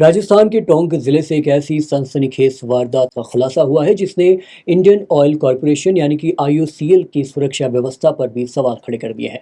राजस्थान के टोंक जिले से एक ऐसी सनसनीखेज वारदात का खुलासा हुआ है जिसने इंडियन ऑयल कॉरपोरेशन यानी कि आईओसीएल की सुरक्षा व्यवस्था पर भी सवाल खड़े कर दिए हैं।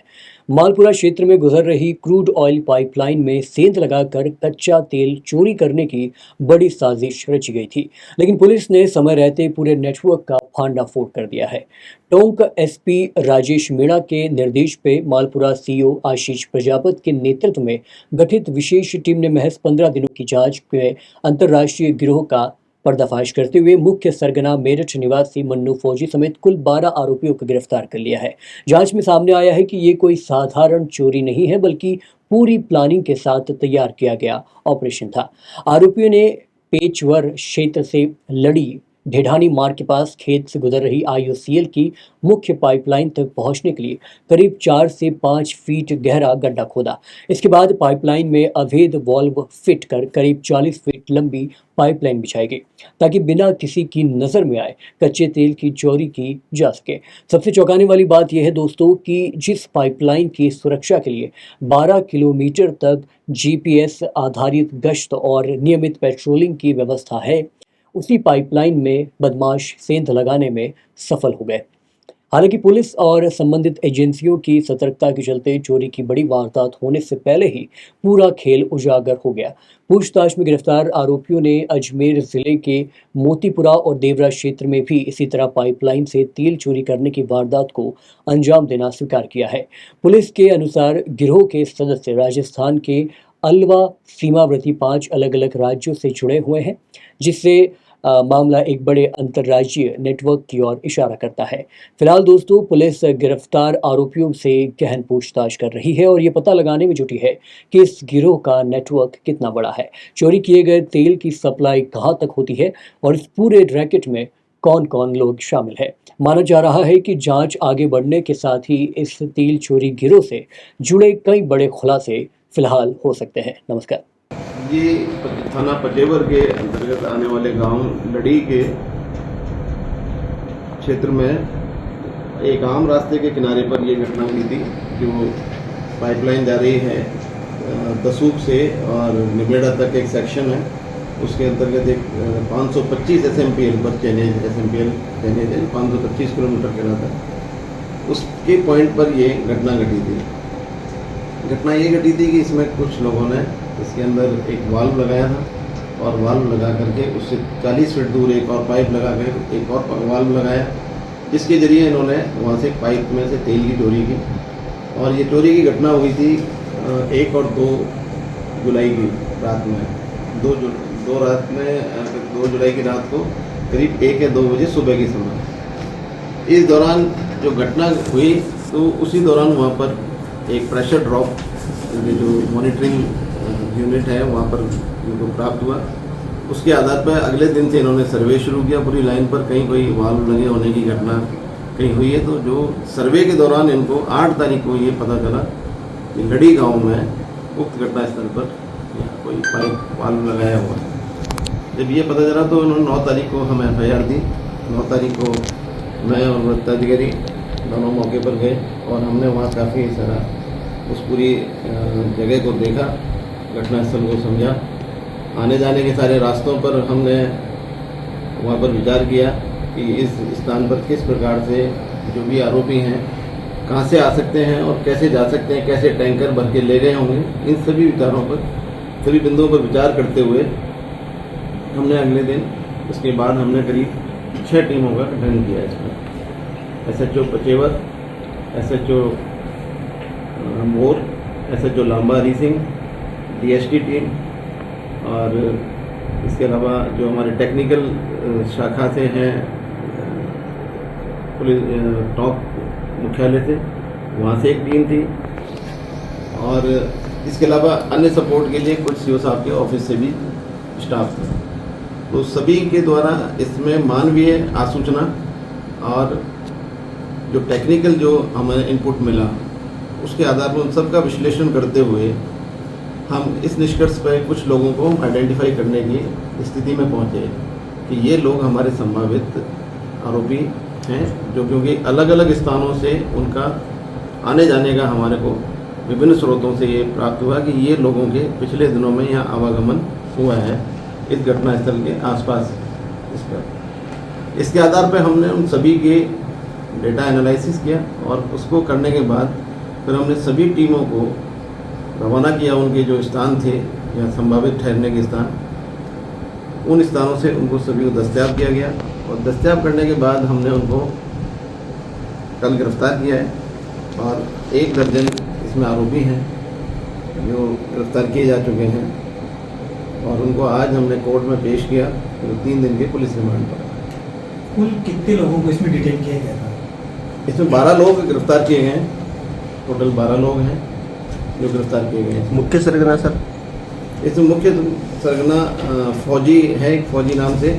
मालपुरा क्षेत्र में गुजर रही क्रूड ऑयल पाइपलाइन में सेंध लगाकर कच्चा तेल चोरी करने की बड़ी साजिश रची गई थी, लेकिन पुलिस ने समय रहते पूरे नेटवर्क का फांडाफोड़ कर दिया है। टोंक एसपी राजेश मीणा के निर्देश पे मालपुरा सीओ आशीष प्रजापत के नेतृत्व में गठित विशेष टीम ने महज 15 दिनों की जांच में अंतर्राष्ट्रीय गिरोह का पर्दाफाश करते हुए मुख्य सरगना मेरठ निवासी मन्नू फौजी समेत कुल 12 आरोपियों को गिरफ्तार कर लिया है। जांच में सामने आया है कि ये कोई साधारण चोरी नहीं है, बल्कि पूरी प्लानिंग के साथ तैयार किया गया ऑपरेशन था। आरोपियों ने पेचवर क्षेत्र से लड़ी ढेढानी मार्ग के पास खेत से गुजर रही आईओसीएल की मुख्य पाइपलाइन तक पहुंचने के लिए करीब 4 से 5 फीट गहरा गड्ढा खोदा। इसके बाद पाइपलाइन में अवैध वॉल्व फिट कर करीब 40 फीट लंबी पाइपलाइन बिछाई गई ताकि बिना किसी की नजर में आए कच्चे तेल की चोरी की जा सके। सबसे चौंकाने वाली बात यह है दोस्तों कि जिस पाइपलाइन की सुरक्षा के लिए 12 किलोमीटर तक जीपीएस आधारित गश्त और नियमित पेट्रोलिंग की व्यवस्था है, उसी पाइपलाइन में बदमाश सेंध लगाने में सफल हो गए। हालांकि पुलिस और संबंधित एजेंसियों की सतर्कता के चलते चोरी की बड़ी वारदात होने से पहले ही पूरा खेल उजागर हो गया। पूछताछ में गिरफ्तार आरोपियों ने अजमेर जिले के मोतीपुरा और देवरा क्षेत्र में भी इसी तरह पाइपलाइन से तेल चोरी करने की वारदात को अंजाम देना स्वीकार किया है। पुलिस के अनुसार गिरोह के सदस्य राजस्थान के अलवा सीमावर्ती 5 अलग अलग राज्यों से जुड़े हुए हैं, जिससे मामला एक बड़े अंतर्राज्यीय नेटवर्क की ओर इशारा करता है। फिलहाल दोस्तों पुलिस गिरफ्तार आरोपियों से गहन पूछताछ कर रही है और ये पता लगाने में जुटी है कि इस गिरोह का नेटवर्क कितना बड़ा है, चोरी किए गए तेल की सप्लाई कहां तक होती है और इस पूरे रैकेट में कौन कौन लोग शामिल है। माना जा रहा है कि जांच आगे बढ़ने के साथ ही इस तेल चोरी गिरोह से जुड़े कई बड़े खुलासे फिलहाल हो सकते हैं। नमस्कार। ये थाना पचेवर के अंतर्गत आने वाले गांव लड़ी के क्षेत्र में एक आम रास्ते के किनारे पर ये घटना हुई थी। जो पाइपलाइन जा रही है दसूक से और निबेड़ा तक एक सेक्शन है, उसके अंतर्गत एक 525 SMPL पर चैनेज SMPL चैनेज है, 525 किलोमीटर के रहा था। उसके पॉइंट पर ये घटना घटी थी। घटना ये घटी थी कि इसमें कुछ लोगों ने इसके अंदर एक वाल्व लगाया था और वाल्व लगा करके उससे 40 फीट दूर एक और पाइप लगा कर एक और वाल्व लगाया, जिसके ज़रिए इन्होंने वहाँ से पाइप में से तेल की चोरी की। और ये चोरी की घटना हुई थी 1 और 2 जुलाई की रात में। 2 जुलाई की रात को करीब 1 या 2 बजे सुबह के समय इस दौरान जो घटना हुई, तो उसी दौरान वहाँ पर एक प्रेशर ड्रॉप जो मॉनिटरिंग यूनिट है वहाँ पर इनको प्राप्त हुआ। उसके आधार पर अगले दिन से इन्होंने सर्वे शुरू किया पूरी लाइन पर। कहीं कोई वाल्व लगे होने की घटना कहीं हुई है, तो जो सर्वे के दौरान इनको 8 तारीख को ये पता चला कि लड़ी गांव में उक्त घटना स्थल पर कोई पाइप वाल्व लगाया हुआ। जब ये पता चला तो उन्होंने 9 तारीख को हमें FIR दी। 9 तारीख को मैं और वृत्ताधिकारी दोनों मौके पर गए और हमने वहाँ काफ़ी सारा उस पूरी जगह को देखा, घटनास्थल को समझा। आने जाने के सारे रास्तों पर हमने वहाँ पर विचार किया कि इस स्थान पर किस प्रकार से जो भी आरोपी हैं कहाँ से आ सकते हैं और कैसे जा सकते हैं, कैसे टैंकर भर के ले गए होंगे। इन सभी विचारों पर, सभी बिंदुओं पर विचार करते हुए हमने अगले दिन, उसके बाद हमने करीब 6 टीमों का गठन किया। इसमें SHO पचेवर, SHO मोर, SHO Lamba Hari Singh, DST team और इसके अलावा जो हमारे टेक्निकल शाखा से हैं पुलिस टॉप मुख्यालय से, वहाँ से एक टीम थी और इसके अलावा अन्य सपोर्ट के लिए कुछ CO साहब के ऑफिस से भी स्टाफ था। तो सभी के द्वारा इसमें मानवीय आसूचना और जो टेक्निकल जो हमें इनपुट मिला, उसके आधार पर उन सबका विश्लेषण करते हुए हम इस निष्कर्ष पर कुछ लोगों को आइडेंटिफाई करने की स्थिति में पहुंचे कि ये लोग हमारे संभावित आरोपी हैं, जो क्योंकि अलग अलग स्थानों से उनका आने जाने का हमारे को विभिन्न स्रोतों से ये प्राप्त हुआ कि ये लोगों के पिछले दिनों में यहाँ आवागमन हुआ है इस घटनास्थल के आसपास इस पर। इसके आधार पर हमने उन सभी के डेटा एनालिसिस किया और उसको करने के बाद फिर हमने सभी टीमों को रवाना किया उनके जो स्थान थे या संभावित ठहरने के स्थान, उन स्थानों से उनको सभी को दस्तयाब किया गया और दस्तयाब करने के बाद हमने उनको कल गिरफ्तार किया है और 1 दर्जन इसमें आरोपी हैं जो गिरफ्तार किए जा चुके हैं और उनको आज हमने कोर्ट में पेश किया, तो 3 दिन के पुलिस रिमांड पर। कुल कितने लोगों को इसमें डिटेन किया गया था? इसमें 12 लोग गिरफ्तार किए गए हैं, टोटल 12 लोग हैं जो गिरफ्तार किए गए हैं। मुख्य सरगना सर? इसमें मुख्य सरगना फौजी है, एक फौजी नाम से,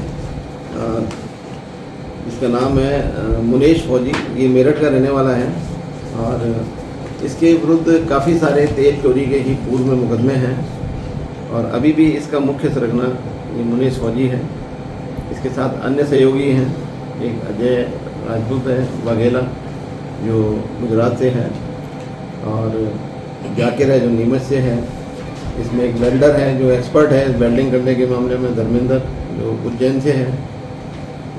इसका नाम है मुनेश फौजी, ये मेरठ का रहने वाला है और इसके विरुद्ध काफ़ी सारे तेल चोरी के ही पूर्व में मुकदमे हैं और अभी भी इसका मुख्य सरगना ये मुनेश फौजी है। इसके साथ अन्य सहयोगी हैं, एक अजय राजपूत है वाघेला जो गुजरात से है और जाकिर है जो नीमच से है। इसमें एक वेल्डर है जो एक्सपर्ट है वेल्डिंग करने के मामले में, धर्मेंद्र जो उज्जैन से है।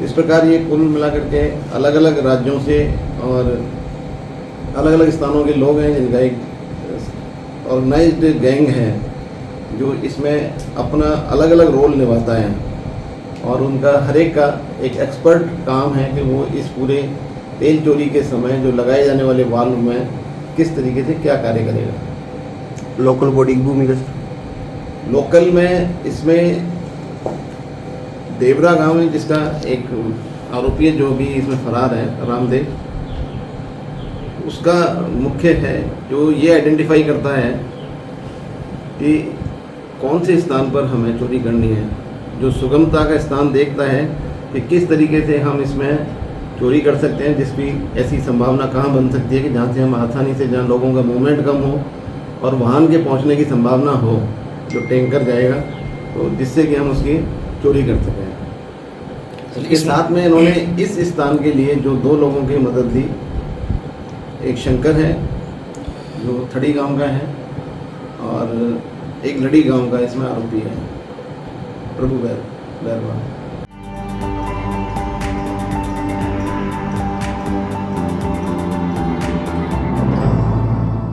इस प्रकार ये कुल मिलाकर के अलग अलग राज्यों से और अलग अलग स्थानों के लोग हैं जिनका एक ऑर्गेनाइज्ड गैंग है जो इसमें अपना अलग अलग रोल निभाता है और उनका हर एक का एक एक्सपर्ट काम है कि वो इस पूरे तेल चोरी के समय जो लगाए जाने वाले वाल्व में किस तरीके से क्या कार्य करेगा। लोकल बॉडी की भूमिका? लोकल में इसमें देवरा गांव है जिसका एक आरोपी है जो भी इसमें फरार है, रामदेव, उसका मुख्य है जो ये आइडेंटिफाई करता है कि कौन से स्थान पर हमें चोरी करनी है, जो सुगमता का स्थान देखता है कि किस तरीके से हम इसमें चोरी कर सकते हैं, जिसकी ऐसी संभावना कहाँ बन सकती है कि जहाँ से हम आसानी से, जहाँ लोगों का मूवमेंट कम हो और वाहन के पहुँचने की संभावना हो, जो टैंकर जाएगा तो जिससे कि हम उसकी चोरी कर सकें। इसके साथ में इन्होंने इस स्थान के लिए जो 2 लोगों की मदद ली, एक शंकर है जो थड़ी गांव का है और एक लड़ी गांव का इसमें आरोपी है, प्रभु बैरवा।